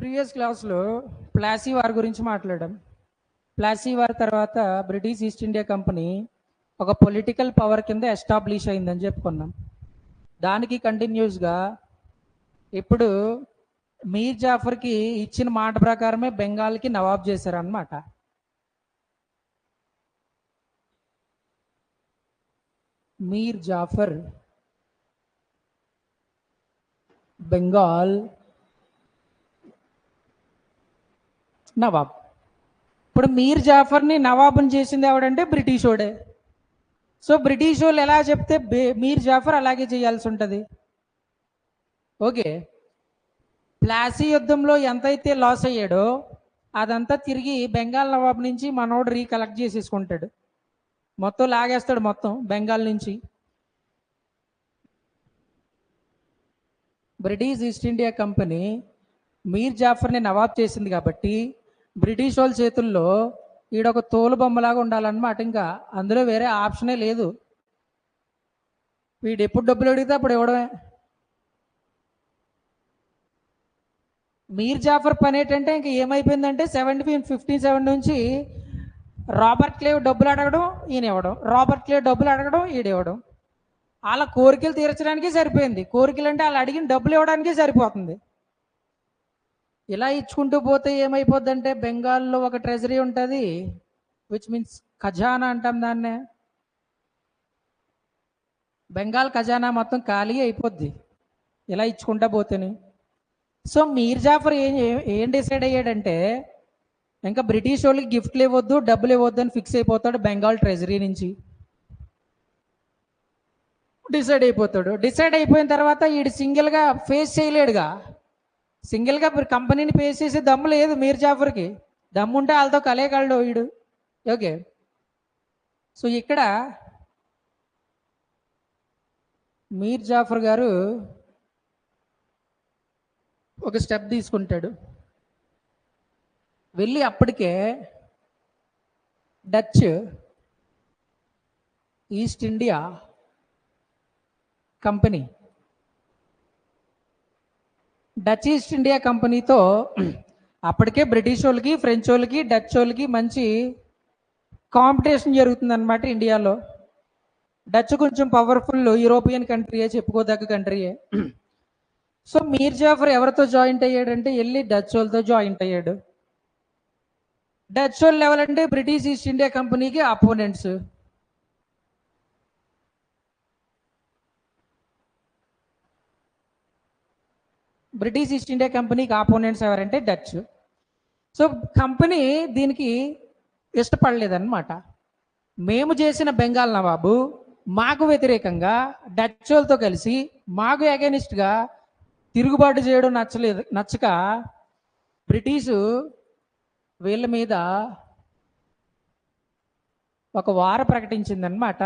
Previous క్లాస్లో Plassey war గురించి మాట్లాడాం. ప్లాసీ వార్ తర్వాత బ్రిటిష్ ఈస్ట్ ఇండియా కంపెనీ ఒక పొలిటికల్ పవర్ కింద ఎస్టాబ్లిష్ అయిందని చెప్పుకున్నాం. దానికి కంటిన్యూస్గా ఇప్పుడు మీర్ జాఫర్కి ఇచ్చిన మాట ప్రకారమే బెంగాల్కి నవాబ్ చేశారన్నమాట. మీర్ జాఫర్ బెంగాల్ నవాబ్. ఇప్పుడు మీర్ జాఫర్ని నవాబుని చేసింది ఎవడంటే బ్రిటిష్ వాడే. సో బ్రిటిష్ వాళ్ళు ఎలా చెప్తే మీర్ జాఫర్ అలాగే చేయాల్సి ఉంటుంది. ఓకే, ప్లాసీ యుద్ధంలో ఎంతైతే లాస్ అయ్యాడో అదంతా తిరిగి బెంగాల్ నవాబ్ నుంచి మనోడు రీకలెక్ట్ చేసేసుకుంటాడు. మొత్తం లాగేస్తాడు మొత్తం బెంగాల్ నుంచి. బ్రిటిష్ ఈస్ట్ ఇండియా కంపెనీ మీర్ జాఫర్ని నవాబ్ చేసింది కాబట్టి బ్రిటిష్ వాళ్ళ చేతుల్లో ఈడొక తోలు బొమ్మలాగా ఉండాలన్నమాట. ఇంకా అందులో వేరే ఆప్షనే లేదు. వీడు ఎప్పుడు డబ్బులు అడిగితే అప్పుడు ఇవ్వడమే. మీర్ జాఫర్ పని ఏంటంటే ఇంకా ఏమైపోయిందంటే 1757 నుంచి రాబర్ట్ క్లేవ్ డబ్బులు అడగడం ఈయన ఇవ్వడం, రాబర్ట్ క్లేవ్ డబ్బులు అడగడం ఈడ ఇవ్వడం. వాళ్ళ కోరికలు తీర్చడానికి సరిపోయింది. కోరికలు అంటే వాళ్ళు అడిగిన డబ్బులు ఇవ్వడానికి సరిపోతుంది. ఇలా ఇచ్చుకుంటూ పోతే ఏమైపోద్ది అంటే బెంగాల్లో ఒక ట్రెజరీ ఉంటుంది, విచ్ మీన్స్ ఖజానా అంటాం దాన్నే. బెంగాల్ ఖజానా మొత్తం ఖాళీ అయిపోద్ది ఇలా ఇచ్చుకుంటా పోతేనే. సో మీర్ జాఫర్ ఏం డిసైడ్ అయ్యాడంటే ఇంకా బ్రిటిష్ వాళ్ళకి గిఫ్ట్లు ఇవ్వద్దు, డబ్బులు ఇవ్వద్దు అని ఫిక్స్ అయిపోతాడు. బెంగాల్ ట్రెజరీ నుంచి డిసైడ్ అయిపోతాడు. డిసైడ్ అయిపోయిన తర్వాత వీడు సింగిల్గా ఫేస్ చేయలేడుగా. సింగిల్గా కంపెనీని ఫేస్ చేసే దమ్ము లేదు మీర్ జాఫర్కి. దమ్ము ఉంటే వాళ్ళతో కలేగలడు వీడు. ఓకే, సో ఇక్కడ మీర్ జాఫర్ గారు ఒక స్టెప్ తీసుకుంటాడు. వెళ్ళి అప్పటికే Dutch east India company, Dutch east India కంపెనీతో అప్పటికే బ్రిటిష్ వాళ్ళకి, ఫ్రెంచ్ వాళ్ళకి, డచ్ వాళ్ళకి మంచి కాంపిటీషన్ జరుగుతుందన్నమాట ఇండియాలో. డచ్ కొంచెం పవర్ఫుల్ యూరోపియన్ కంట్రీయే, చెప్పుకోదగ్గ కంట్రీయే. సో మీర్ జాఫర్ ఎవరితో జాయింట్ అయ్యాడంటే వెళ్ళి డచ్ వాళ్ళతో జాయింట్ అయ్యాడు. డచ్ వాళ్ళు ఎవరంటే బ్రిటిష్ ఈస్ట్ ఇండియా కంపెనీకి అపోనెంట్స్. బ్రిటిష్ ఈస్ట్ ఇండియా కంపెనీకి ఆపోనెంట్స్ ఎవరంటే డచ్. సో కంపెనీ దీనికి ఇష్టపడలేదన్నమాట. మేము చేసిన బెంగాల్ నవాబు మాకు వ్యతిరేకంగా డచ్ వాళ్ళతో కలిసి మాకు అగెనిస్ట్గా తిరుగుబాటు చేయడం నచ్చక బ్రిటిషు వీళ్ళ మీద ఒక వార్ ప్రకటించిందనమాట.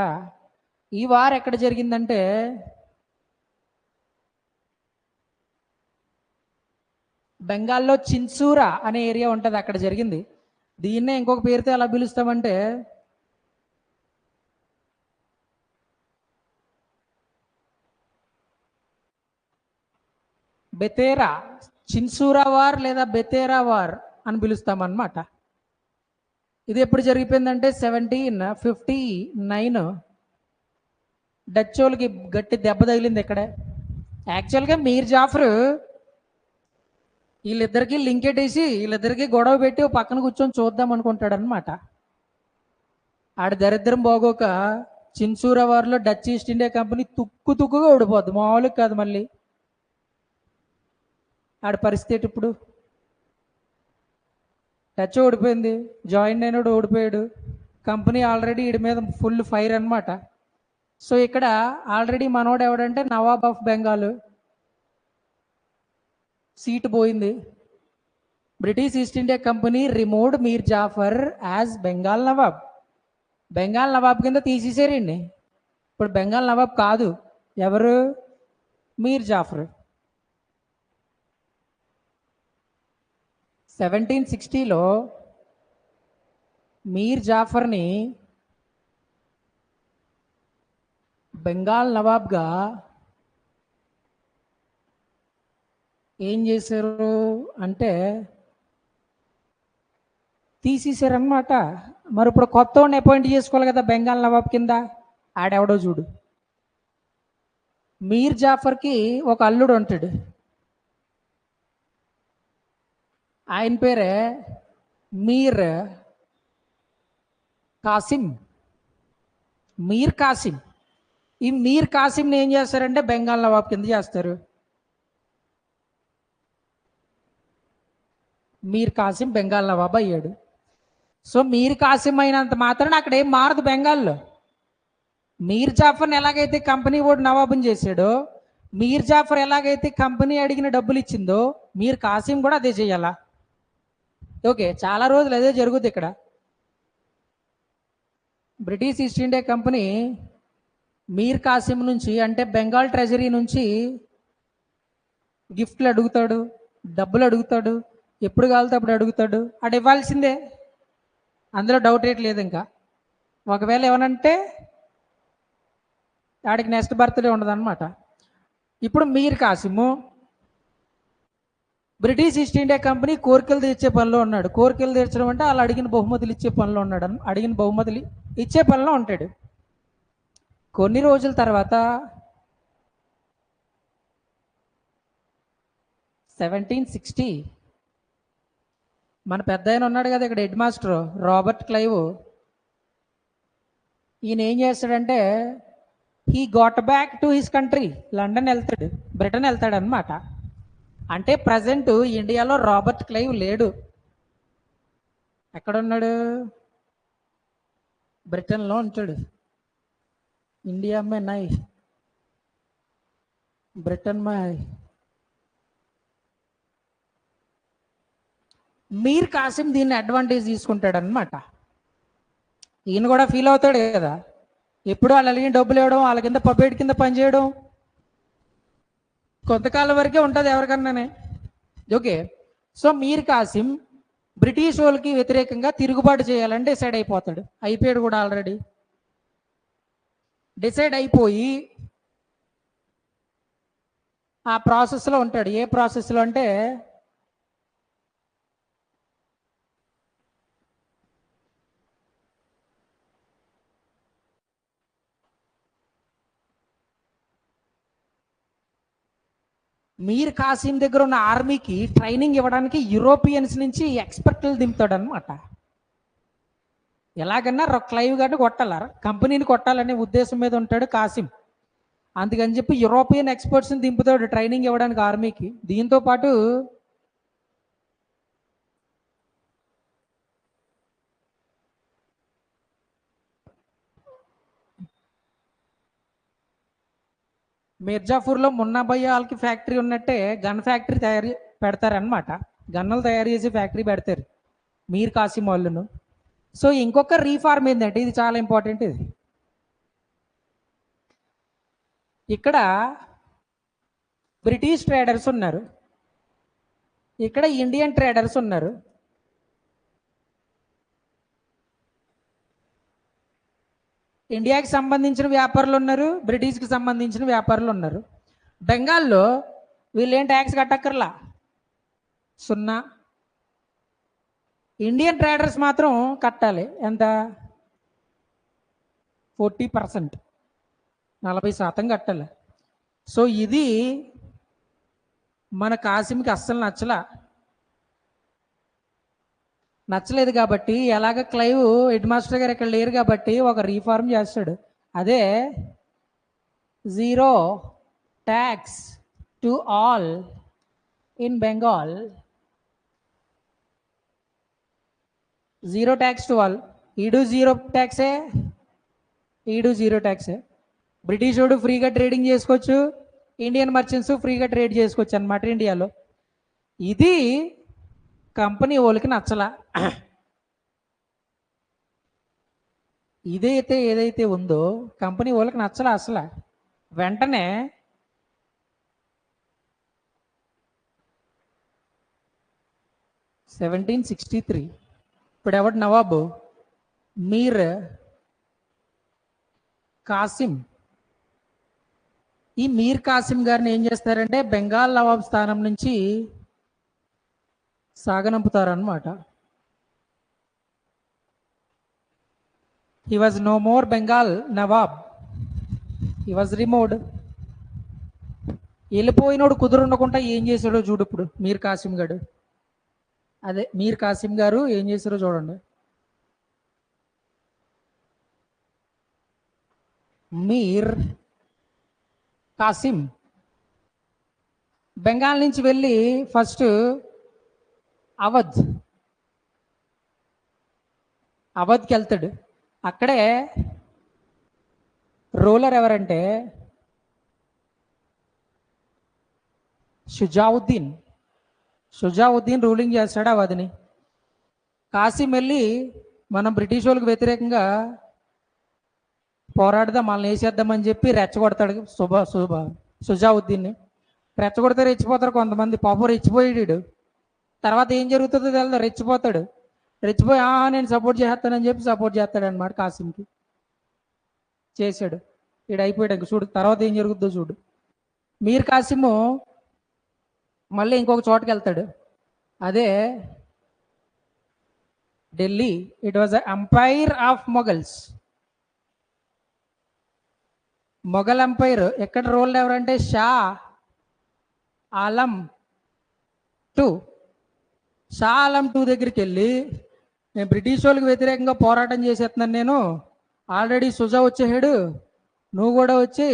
ఈ వార్ ఎక్కడ జరిగిందంటే బెంగాల్లో చిన్సూరా అనే ఏరియా ఉంటుంది, అక్కడ జరిగింది. దీన్నే ఇంకొక పేరుతో ఎలా పిలుస్తామంటే బెతేరా, చిన్సూరా వార్ లేదా బెతేరా వార్ అని పిలుస్తామన్నమాట. ఇది ఎప్పుడు జరిగిపోయిందంటే 1759. డచ్ వాళ్ళకి గట్టి దెబ్బ తగిలింది ఇక్కడే. యాక్చువల్గా మీర్ జాఫర్ వీళ్ళిద్దరికి లింకెటేసి వీళ్ళిద్దరికి గొడవ పెట్టి పక్కన కూర్చొని చూద్దాం అనుకుంటాడు అనమాట. ఆడ దరిద్రం బాగోక చిన్సూరా వారిలో డచ్ ఈస్ట్ ఇండియా కంపెనీ తుక్కుగా ఓడిపోద్ది, మామూలుగా కాదు. మళ్ళీ ఆడ పరిస్థితి ఇప్పుడు టచ్ ఓడిపోయింది, జాయిన్ అయినాడు ఓడిపోయాడు. కంపెనీ ఆల్రెడీ వీడి మీద ఫుల్ ఫైర్ అనమాట. సో ఇక్కడ ఆల్రెడీ మనోడు ఎవడంటే నవాబ్ ఆఫ్ బెంగాల్ సీటు పోయింది. British East India company removed Mir Jafar as Bengal Nawab. Bengal Nawab కింద తీసేసారండి. ఇప్పుడు బెంగాల్ నవాబ్ కాదు, ఎవరు? మీర్ జాఫర్. 1760లో మీర్ జాఫర్ని బెంగాల్ నవాబ్గా ఏం చేశారు అంటే తీసేశారనమాట. మరి ఇప్పుడు కొత్త వాడిని అపాయింట్ చేసుకోవాలి కదా బెంగాల్ నవాబ్ కింద. ఆడెవడో చూడు. మీర్ జాఫర్కి ఒక అల్లుడు ఉంటాడు. ఆయన పేరే మీర్ కాసిం. మీర్ కాసిం. ఈ మీర్ కాసింని ఏం చేస్తారంటే బెంగాల్ నవాబ్ కింద చేస్తారు. మీర్ కాసిం బెంగాల్ నవాబ్ అయ్యాడు. సో మీర్ కాసిం అయినంత మాత్రాన అక్కడ ఏం మారదు బెంగాల్లో. మీర్ జాఫర్ని ఎలాగైతే కంపెనీ ఓడి నవాబుని చేశాడో, మీర్ జాఫర్ ఎలాగైతే కంపెనీ అడిగిన డబ్బులు ఇచ్చిందో, మీర్ కాసిం కూడా అదే చేయాలా. ఓకే, చాలా రోజులు అదే జరుగుతుంది ఇక్కడ. బ్రిటిష్ ఈస్ట్ ఇండియా కంపెనీ మీర్ కాసిం నుంచి, అంటే బెంగాల్ ట్రెజరీ నుంచి గిఫ్ట్లు అడుగుతాడు, డబ్బులు అడుగుతాడు, ఎప్పుడు కావాలితే అప్పుడు అడుగుతాడు. అటు ఇవ్వాల్సిందే, అందులో డౌట్ ఏట్ లేదు. ఇంకా ఒకవేళ ఏమనంటే ఆడికి నెక్స్ట్ బర్త్డే ఉండదు అనమాట. ఇప్పుడు మీర్ కాసిము బ్రిటిష్ ఈస్ట్ ఇండియా కంపెనీ కోరికలు తీర్చే పనిలో ఉన్నాడు. కోరికలు తీర్చడం అంటే వాళ్ళు అడిగిన బహుమతులు ఇచ్చే పనిలో ఉన్నాడు. అడిగిన బహుమతులు ఇచ్చే పనిలో ఉంటాడు. కొన్ని రోజుల తర్వాత 1760 మన పెద్ద ఆయన ఉన్నాడు కదా ఇక్కడ, హెడ్ మాస్టర్ రాబర్ట్ క్లైవ్. ఈయన ఏం చేస్తాడంటే he got back to his country. London వెళ్తాడు, బ్రిటన్ వెళ్తాడు అనమాట. అంటే ప్రజెంట్ ఇండియాలో రాబర్ట్ క్లైవ్ లేడు. ఎక్కడున్నాడు? బ్రిటన్లో ఉంటాడు. ఇండియా మే నై, బ్రిటన్ మే. మీర్ కాసిం దీన్ని అడ్వాంటేజ్ తీసుకుంటాడు అనమాట. ఈయన కూడా ఫీల్ అవుతాడు కదా, ఎప్పుడు వాళ్ళు అడిగిన డబ్బులు ఇవ్వడం, వాళ్ళ కింద పబ్బేట్ కింద పనిచేయడం కొంతకాలం వరకే ఉంటుంది ఎవరికన్నానే. ఓకే, సో మీర్ కాసిం బ్రిటిష్ వాళ్ళకి వ్యతిరేకంగా తిరుగుబాటు చేయాలని డిసైడ్ అయిపోతాడు. అయిపోయాడు కూడా ఆల్రెడీ. డిసైడ్ అయిపోయి ఆ ప్రాసెస్లో ఉంటాడు. ఏ ప్రాసెస్లో అంటే మీర్ కాసిం దగ్గర ఉన్న ఆర్మీకి ట్రైనింగ్ ఇవ్వడానికి యూరోపియన్స్ నుంచి ఎక్స్పర్ట్లు దింపుతాడు అనమాట. ఎలాగన్నా క్లైవ్ గారిని కొట్టాల, కంపెనీని కొట్టాలనే ఉద్దేశం మీద ఉంటాడు కాసిం. అందుకని చెప్పి యూరోపియన్ ఎక్స్పర్ట్స్ని దింపుతాడు ట్రైనింగ్ ఇవ్వడానికి ఆర్మీకి. దీంతో పాటు మిర్జాపూర్లో మున్నాభయ్యాలకి ఫ్యాక్టరీ ఉన్నట్టే గన్ ఫ్యాక్టరీ పెడతారనమాట. గన్నులు తయారు చేసి ఫ్యాక్టరీ పెడతారు మీర్ కాసిం వాళ్ళను. సో ఇంకొక రీఫార్మ్ ఏంటంటే, ఇది చాలా ఇంపార్టెంట్. ఇది ఇక్కడ బ్రిటిష్ ట్రేడర్స్ ఉన్నారు, ఇక్కడ ఇండియన్ ట్రేడర్స్ ఉన్నారు. ఇండియాకి సంబంధించిన వ్యాపారులు ఉన్నారు, బ్రిటిష్కి సంబంధించిన వ్యాపారులు ఉన్నారు. బెంగాల్లో వీళ్ళు ఏం ట్యాక్స్ కట్టక్కర్లా, 0. ఇండియన్ ట్రేడర్స్ మాత్రం కట్టాలి. ఎంత? 40%, 40% కట్టాలి. సో ఇది మన కాసింకి అస్సలు నచ్చలేదు. కాబట్టి ఎలాగ క్లైవ్ హెడ్ మాస్టర్ గారు ఇక్కడ లేరు కాబట్టి ఒక రీఫార్మ్ చేస్తాడు. అదే 0 tax to all in Bengal. 0 tax to all. ఈడు 0 ట్యాక్సే, ఈడు 0 ట్యాక్సే. బ్రిటిష్ వాడు ఫ్రీగా ట్రేడింగ్ చేసుకోవచ్చు, ఇండియన్ మర్చెంట్స్ ఫ్రీగా ట్రేడ్ చేసుకోవచ్చు అనమాట ఇండియాలో. ఇది కంపెనీ వాళ్ళకి నచ్చలా. ఏదైతే ఉందో కంపెనీ వాళ్ళకి నచ్చలా అసలు. వెంటనే 1763 ఇప్పుడు ఎవడు నవాబు? మీర్ కాసిం. ఈ మీర్ కాసిం గారిని ఏం చేస్తారంటే బెంగాల్ నవాబ్ స్థానం నుంచి సాగనంపుతారనమాట. He was no more Bengal Nawab, he was removed. వెళ్ళిపోయినోడు కుదురుండకుండా ఏం చేశాడో చూడు ఇప్పుడు మీర్ కాసిం గారు. అదే మీర్ కాసిం గారు ఏం చేశారో చూడండి. మీర్ కాసిం బెంగాల్ నుంచి వెళ్ళి ఫస్ట్ అవధ్కి వెళ్తాడు. అక్కడే రూలర్ ఎవరంటే షుజావుద్దీన్ రూలింగ్ చేస్తాడు అవధిని. కాసిం వెళ్ళి మనం బ్రిటిష్ వాళ్ళకి వ్యతిరేకంగా పోరాడదాం, వాళ్ళని వేసేద్దామని చెప్పి రెచ్చగొడతాడు షుజావుద్దీన్ని. రెచ్చగొడితే రెచ్చిపోతారు కొంతమంది, పాపం రెచ్చిపోయాడు. తర్వాత ఏం జరుగుతుందో తెలియదు, రెచ్చిపోయి నేను సపోర్ట్ చేస్తానని చెప్పి సపోర్ట్ చేస్తాడు అనమాట కాసింకి. చేశాడు, ఈడు అయిపోయాడు. చూడు తర్వాత ఏం జరుగుతుందో చూడు. మీర్ కాసిము మళ్ళీ ఇంకొక చోటుకి వెళ్తాడు, అదే Delhi. It was empire of Mughal empire. ఎక్కడ రూల్ ఎవరంటే షా ఆలం టూ దగ్గరికి వెళ్ళి నేను బ్రిటిష్ వాళ్ళకి వ్యతిరేకంగా పోరాటం చేసేస్తున్నాను, నేను ఆల్రెడీ సుజా వచ్చేసాడు, నువ్వు కూడా వచ్చి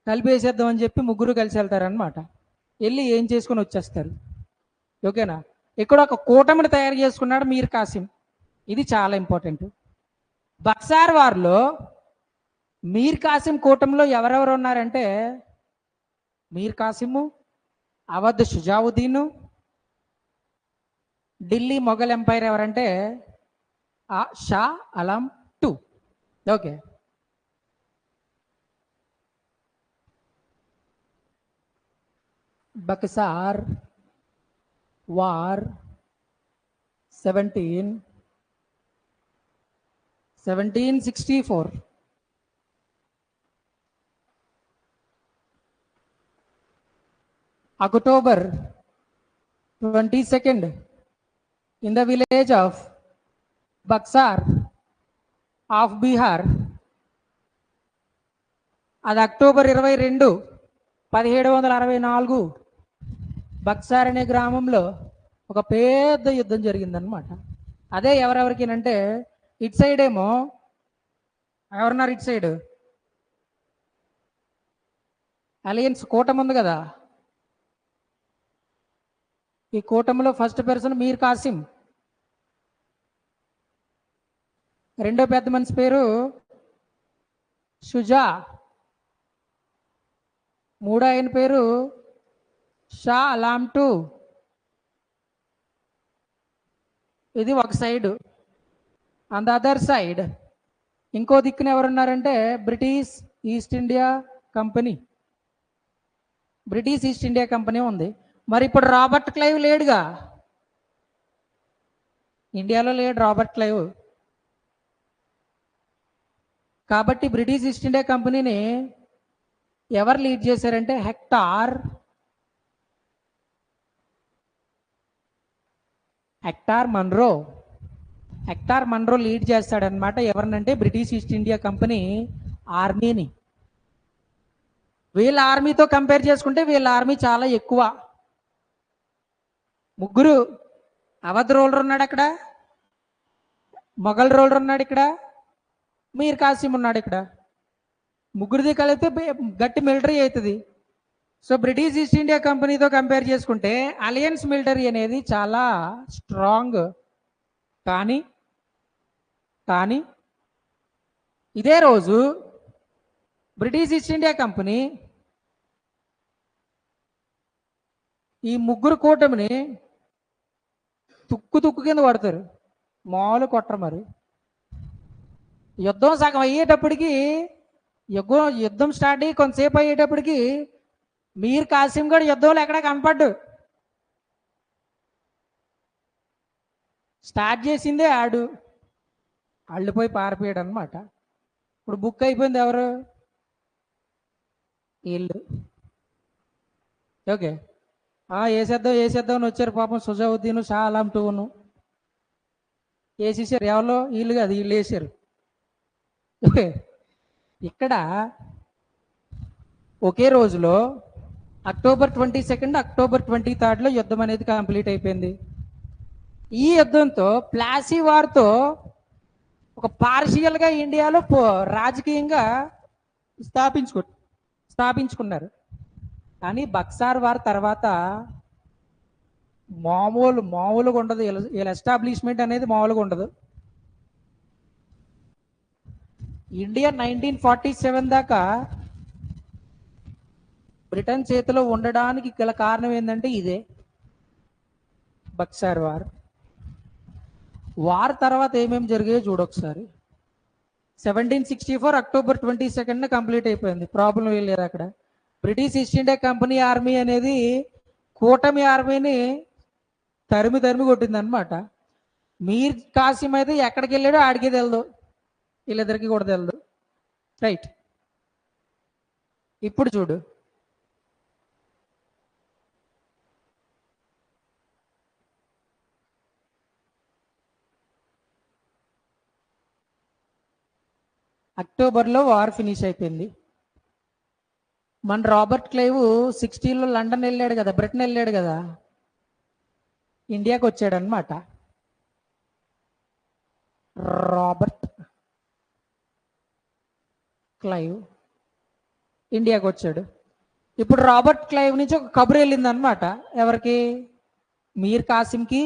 కలిపేసేద్దామని చెప్పి ముగ్గురు కలిసి వెళ్తారనమాట. వెళ్ళి ఏం చేసుకుని వచ్చేస్తారు. ఓకేనా? ఇక్కడ ఒక కూటమిని తయారు చేసుకున్నాడు మీర్ కాసిం. ఇది చాలా ఇంపార్టెంట్. బక్సార్ వార్లో మీర్ కాసిం కూటమిలో ఎవరెవరు ఉన్నారంటే మీర్ కాసిము, అవధ్ షుజావుద్దీన్, ఢిల్లీ మొఘల్ ఎంపైర్ ఎవరంటే Shah Alam two. Okay, Buxar war 1764. October 22nd in the village of Buxar of Bihar. అది అక్టోబర్ 22, 1764 బక్సార్ అనే గ్రామంలో ఒక పెద్ద యుద్ధం జరిగిందనమాట. అదే ఎవరెవరికినంటే ఇటు సైడ్ ఏమో ఎవరున్నారు, ఇటు సైడ్ అలయన్స్ కూటమి ఉంది కదా, ఈ కూటమిలో ఫస్ట్ పర్సన్ మీర్ కాసిం, రెండో పెద్ద మనిషి పేరు షుజా, మూడో ఆయన పేరు షా ఆలం టూ. ఇది ఒక side. On the other side ఇంకో దిక్కున ఎవరున్నారంటే బ్రిటిష్ ఈస్ట్ ఇండియా కంపెనీ ఉంది. మరి ఇప్పుడు రాబర్ట్ క్లైవ్ లేడుగా, ఇండియాలో లేడు రాబర్ట్ క్లైవ్. కాబట్టి బ్రిటిష్ ఈస్ట్ ఇండియా కంపెనీని ఎవరు లీడ్ చేశారంటే హెక్టార్ మన్రో లీడ్ చేస్తాడనమాట. ఎవరినంటే బ్రిటిష్ ఈస్ట్ ఇండియా కంపెనీ ఆర్మీని. వీళ్ళ ఆర్మీతో కంపేర్ చేసుకుంటే వీళ్ళ ఆర్మీ చాలా ఎక్కువ. ముగ్గురు అవధ్ రూలర్ ఉన్నాడు అక్కడ, మొఘల్ రూలర్ ఉన్నాడు ఇక్కడ, మీర్ కాసిం ఉన్నాడు ఇక్కడ. ముగ్గురిది కలిపితే గట్టి మిలిటరీ అవుతుంది. సో బ్రిటిష్ ఈస్ట్ ఇండియా కంపెనీతో కంపేర్ చేసుకుంటే అలయన్స్ మిలిటరీ అనేది చాలా స్ట్రాంగ్. కానీ ఇదే రోజు బ్రిటిష్ ఈస్ట్ ఇండియా కంపెనీ ఈ ముగ్గురు కూటమిని తుక్కు కింద పడతారు, మామూలు కొట్టరు. మరి యుద్ధం సగం అయ్యేటప్పటికి, యుద్ధం స్టార్ట్ అయ్యి కొంతసేపు అయ్యేటప్పటికి మీర్ కాసిం గడు యుద్ధంలో ఎక్కడ కనపడ్డు. స్టార్ట్ చేసిందే ఆడు, అళ్ళిపోయి పారిపోయాడు అనమాట. ఇప్పుడు బుక్ అయిపోయింది ఎవరు, వీళ్ళు ఓకే వేసేద్దాం అని వచ్చారు పాపం సుజావుద్దీన్ షా ఆలం టూను వేసేసారు. ఎవరో వీళ్ళు కాదు, వీళ్ళు వేసారు. ఓకే, ఇక్కడ ఒకే రోజులో అక్టోబర్ 22, అక్టోబర్ 23 యుద్ధం అనేది కంప్లీట్ అయిపోయింది. ఈ యుద్ధంతో ప్లాసీ వార్తో ఒక పార్షియల్గా ఇండియాలో రాజకీయంగా స్థాపించుకున్నారు. కానీ బక్సార్ వార్ తర్వాత మామూలుగా ఉండదు. వీళ్ళ ఎస్టాబ్లిష్మెంట్ అనేది మామూలుగా ఉండదు. ఇండియా 1947 దాకా బ్రిటన్ చేతిలో ఉండడానికి గల కారణం ఏంటంటే ఇదే బక్సార్ వార్ తర్వాత ఏమేమి జరిగాయో చూడొకసారి. 1764 అక్టోబర్ 22 కంప్లీట్ అయిపోయింది. ప్రాబ్లం వెళ్ళారు అక్కడ. British East India company army అనేది కూటమి ఆర్మీని తరిమి కొట్టింది అనమాట. మీర్ కాసిం అయితే ఎక్కడికి వెళ్ళాడో ఆడికి తెలదు, వీళ్ళిద్దరికి కూడా తెలదు. రైట్, ఇప్పుడు చూడు. అక్టోబర్లో వార్ ఫినిష్ అయిపోయింది. మన రాబర్ట్ క్లైవ్ 60లో లండన్ వెళ్ళాడు కదా, బ్రిటన్ వెళ్ళాడు కదా, ఇండియాకి వచ్చాడు అనమాట. రాబర్ట్ క్లైవ్ ఇండియాకి వచ్చాడు. ఇప్పుడు రాబర్ట్ క్లైవ్ నుంచి ఒక కబురు వెళ్ళింది అనమాట. ఎవరికి? మీర్ కాసింకి,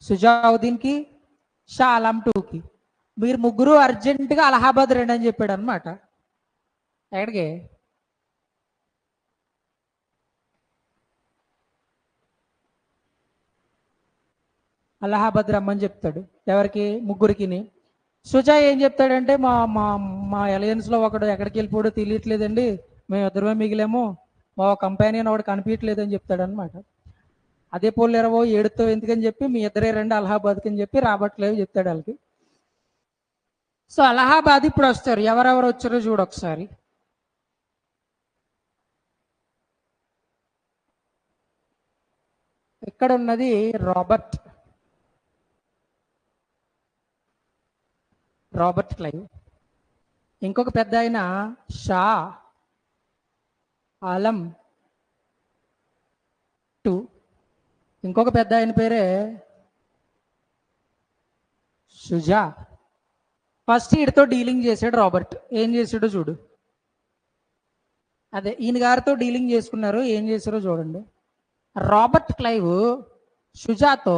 సుజావుద్దీన్కి, షా ఆలం టూకి, మీరు ముగ్గురు అర్జెంటుగా అలహాబాద్ రండి అని చెప్పాడు అనమాట. ఎక్కడికి? అలహాబాద్ రమ్మని చెప్తాడు. ఎవరికి? ముగ్గురికి. సుజా ఏం చెప్తాడంటే మా మా మా అలయన్స్లో ఒకడు ఎక్కడికి వెళ్ళిపోడో తెలియట్లేదండి, మేము ఇద్దరమే మిగిలేమో, మా కంపెనీ ఒకడు కనిపించట్లేదు అని చెప్తాడు అనమాట. అదే పోలేరవో ఏడుతో ఎందుకని చెప్పి మీ ఇద్దరే రండి అలహాబాద్కి అని చెప్పి రాబర్ట్ క్లైవ్ చెప్తాడు వాళ్ళకి. సో అలహాబాద్ ఇప్పుడు వస్తారు. ఎవరెవరు వచ్చారో చూడొకసారి. ఇక్కడ ఉన్నది రాబర్ట్ క్లైవ్. ఇంకొక పెద్ద ఆయన షా ఆలం టూ. ఇంకొక పెద్ద ఆయన పేరే షుజా. ఫస్ట్ ఈడితో డీలింగ్ చేశాడు రాబర్ట్. ఏం చేశాడో చూడు. అదే ఈయన గారితో డీలింగ్ చేసుకున్నారు. ఏం చేశారో చూడండి. రాబర్ట్ క్లైవ్ షుజాతో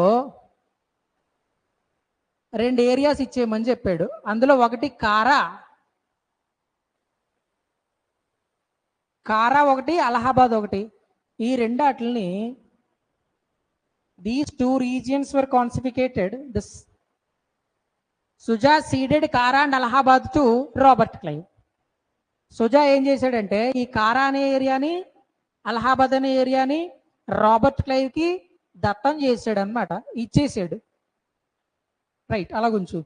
2 ఏరియాస్ ఇచ్చేయమని చెప్పాడు. అందులో ఒకటి కారా ఒకటి, అలహాబాద్ ఒకటి. ఈ రెండు వాటిని these 2 regions were confiscated. Shuja ceded Kara and Allahabad to Robert Clive. Shuja ఏం చేశాడంటే ఈ కారా అనే ఏరియాని, అలహాబాద్ అనే ఏరియాని రాబర్ట్ క్లైవ్కి దత్తం చేశాడు అనమాట, ఇచ్చేసాడు. రైట్, అలాగుంచు.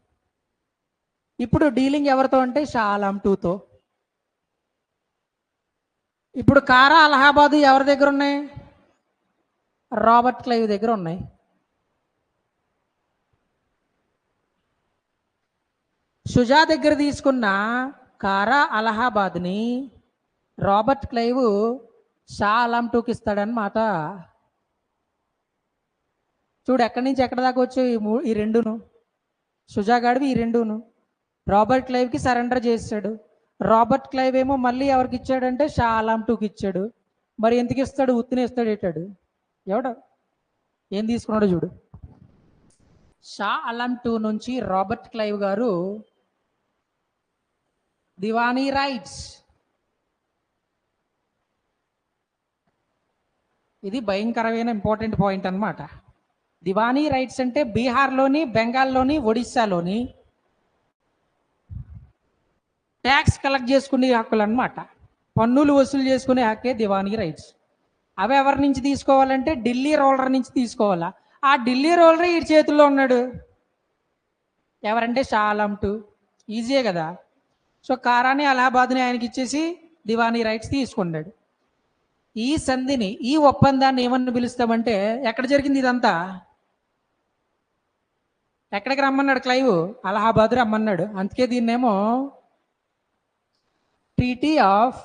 ఇప్పుడు డీలింగ్ ఎవరితో అంటే షా ఆలం టూతో. ఇప్పుడు కారా, అలహాబాద్ ఎవరి దగ్గర ఉన్నాయి? రాబర్ట్ క్లైవ్ దగ్గర ఉన్నాయి. షుజా దగ్గర తీసుకున్న కారా, అలహాబాద్ని రాబర్ట్ క్లైవ్ షా ఆలం టూకి ఇస్తాడనమాట. చూడు ఎక్కడి నుంచి ఎక్కడి దాకా వచ్చాయి ఈ రెండును. షుజాగాడివి ఈ రెండును రాబర్ట్ క్లైవ్కి సరెండర్ చేశాడు. రాబర్ట్ క్లైవ్ ఏమో మళ్ళీ ఎవరికి ఇచ్చాడంటే షా ఆలం టూకి ఇచ్చాడు. మరి ఎందుకు ఇస్తాడు? ఉత్తినేస్తాడు ఏటాడు. ఎవడు ఏం తీసుకున్నాడో చూడు. షా ఆలం టూ నుంచి రాబర్ట్ క్లైవ్ గారు దివానీ రైట్స్. ఇది భయంకరమైన ఇంపార్టెంట్ పాయింట్ అనమాట. దివానీ రైట్స్ అంటే బీహార్లోని, బెంగాల్లోని, ఒడిస్సాలోని ట్యాక్స్ కలెక్ట్ చేసుకునే హక్కులు అనమాట. పన్నులు వసూలు చేసుకునే హక్కే దివానీ రైట్స్. అవి ఎవరి నుంచి తీసుకోవాలంటే ఢిల్లీ రూలర్ నుంచి తీసుకోవాలా. ఆ ఢిల్లీ రూలర్ ఈ చేతుల్లో ఉన్నాడు. ఎవరంటే షా ఆలం టూ. ఈజీయే కదా. సో కారాని అలహాబాద్ని ఆయనకి ఇచ్చేసి దివానీ రైట్స్ తీసుకున్నాడు. ఈ సంధిని, ఈ ఒప్పందాన్ని ఏమని పిలుస్తామంటే, ఎక్కడ జరిగింది ఇదంతా? ఎక్కడికి రమ్మన్నాడు క్లైవ్? అలహాబాద్ రమ్మన్నాడు. అందుకే దీన్నేమో ట్రీటీ ఆఫ్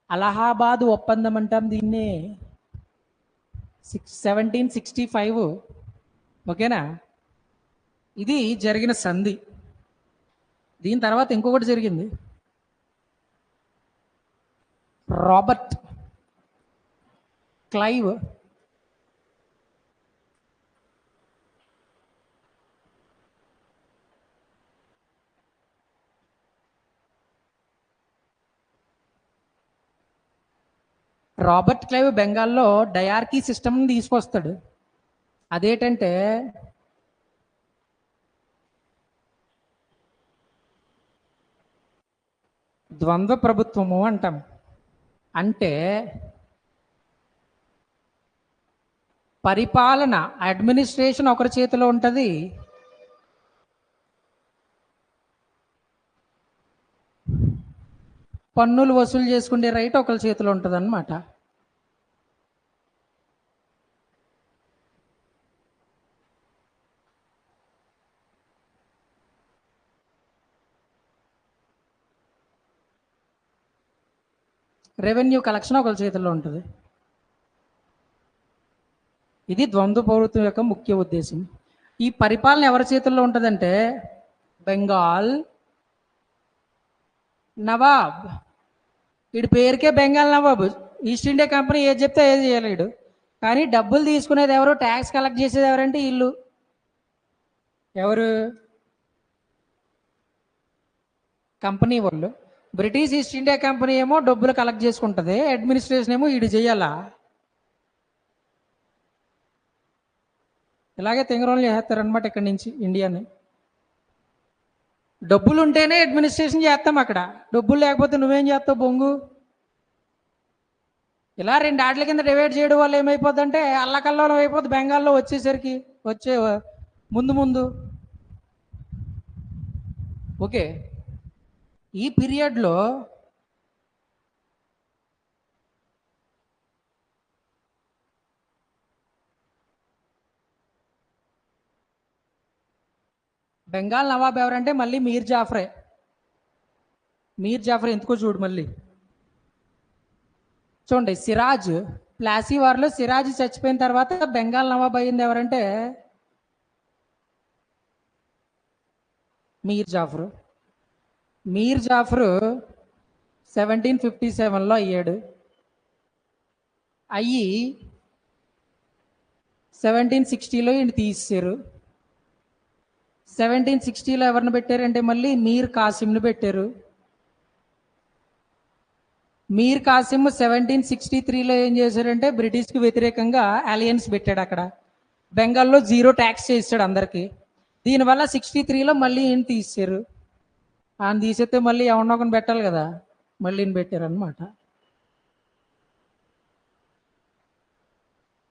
అలహాబాద్ ఒప్పందం అంటాం దీన్ని. 1765. ఓకేనా? ఇది జరిగిన సంధి. దీని తర్వాత ఇంకొకటి జరిగింది. రాబర్ట్ క్లైవ్ బెంగాల్లో డయార్కీ సిస్టమ్ని తీసుకొస్తాడు. అదేంటంటే ద్వంద్వ ప్రభుత్వము అంటాం. అంటే పరిపాలన, అడ్మినిస్ట్రేషన్ ఒకరి చేతిలో ఉంటుంది, పన్నులు వసూలు చేసుకునే రైట్ ఒకరి చేతిలో ఉంటుంది అన్నమాట. రెవెన్యూ కలెక్షన్ ఒకరి చేతిలో ఉంటుంది. ఇది ద్వంద్వ పౌరత్వం యొక్క ముఖ్య ఉద్దేశం. ఈ పరిపాలన ఎవరి చేతుల్లో ఉంటుందంటే బెంగాల్ నవాబ్. వీడి పేరుకే Bengal Nawab. East India company ఏది చెప్తే ఏది చేయలేడు. కానీ డబ్బులు తీసుకునేది ఎవరు, ట్యాక్స్ కలెక్ట్ చేసేది ఎవరంటే వీళ్ళు. ఎవరు? కంపెనీ వాళ్ళు. బ్రిటిష్ ఈస్ట్ ఇండియా కంపెనీ ఏమో డబ్బులు కలెక్ట్ చేసుకుంటుంది, అడ్మినిస్ట్రేషన్ ఏమో వీడు చేయాలా. ఇలాగే తెంగరోళ్ళు చేస్తారనమాట ఇక్కడి నుంచి ఇండియాని. డబ్బులు ఉంటేనే అడ్మినిస్ట్రేషన్ చేస్తాం అక్కడ, డబ్బులు లేకపోతే నువ్వేం చేస్తావు బొంగు. ఇలా రెండు ఆటల కింద డివైడ్ చేయడం వల్ల ఏమైపోద్దంటే అల్లకల్లోలం అయిపోద్ది. బెంగాల్లో వచ్చేసరికి ముందు ఓకే. ఈ పీరియడ్లో బెంగాల్ నవాబ్ ఎవరంటే మళ్ళీ మీర్ జాఫరే. ఎందుకో చూడు మళ్ళీ చూడండి. సిరాజ్, ప్లాసీ వార్లో సిరాజ్ చచ్చిపోయిన తర్వాత బెంగాల్ నవాబ్ అయింది ఎవరంటే మీర్ జాఫర్ 1757లో అయ్యాడు. అయ్యి 1760లో ఈయన తీసేశారు. 1760లో ఎవరిని పెట్టారంటే మళ్ళీ మీర్ కాసిమ్ని పెట్టారు. మీర్ కాసిం 1763లో ఏం చేశారంటే బ్రిటిష్కి వ్యతిరేకంగా అలయన్స్ పెట్టాడు. అక్కడ బెంగాల్లో 0 ట్యాక్స్ చేసాడు అందరికీ. దీనివల్ల 63లో మళ్ళీ ఈయన తీసారు. ఆయన తీసేస్తే మళ్ళీ ఎవరినో ఒకరిని పెట్టాలి కదా, మళ్ళీ ఈయన పెట్టారు అనమాట.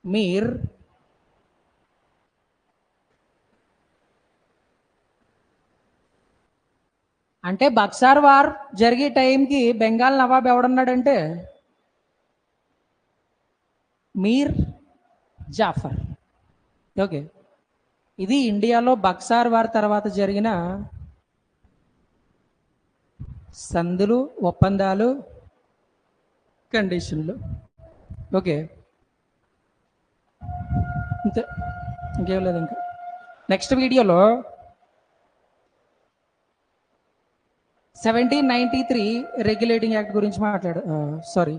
మీర్ అంటే బక్సార్ వార్ జరిగే టైంకి బెంగాల్ నవాబ్ ఎవడన్నాడంటే మీర్ జాఫర్. ఓకే. ఇది ఇండియాలో బక్సార్ వార్ తర్వాత జరిగిన సంధులు, ఒప్పందాలు, కండిషన్లు. ఓకే, అంతే, ఇంకేం లేదు. ఇంకా నెక్స్ట్ వీడియోలో 1793 రెగ్యులేటింగ్ యాక్ట్ గురించి సారీ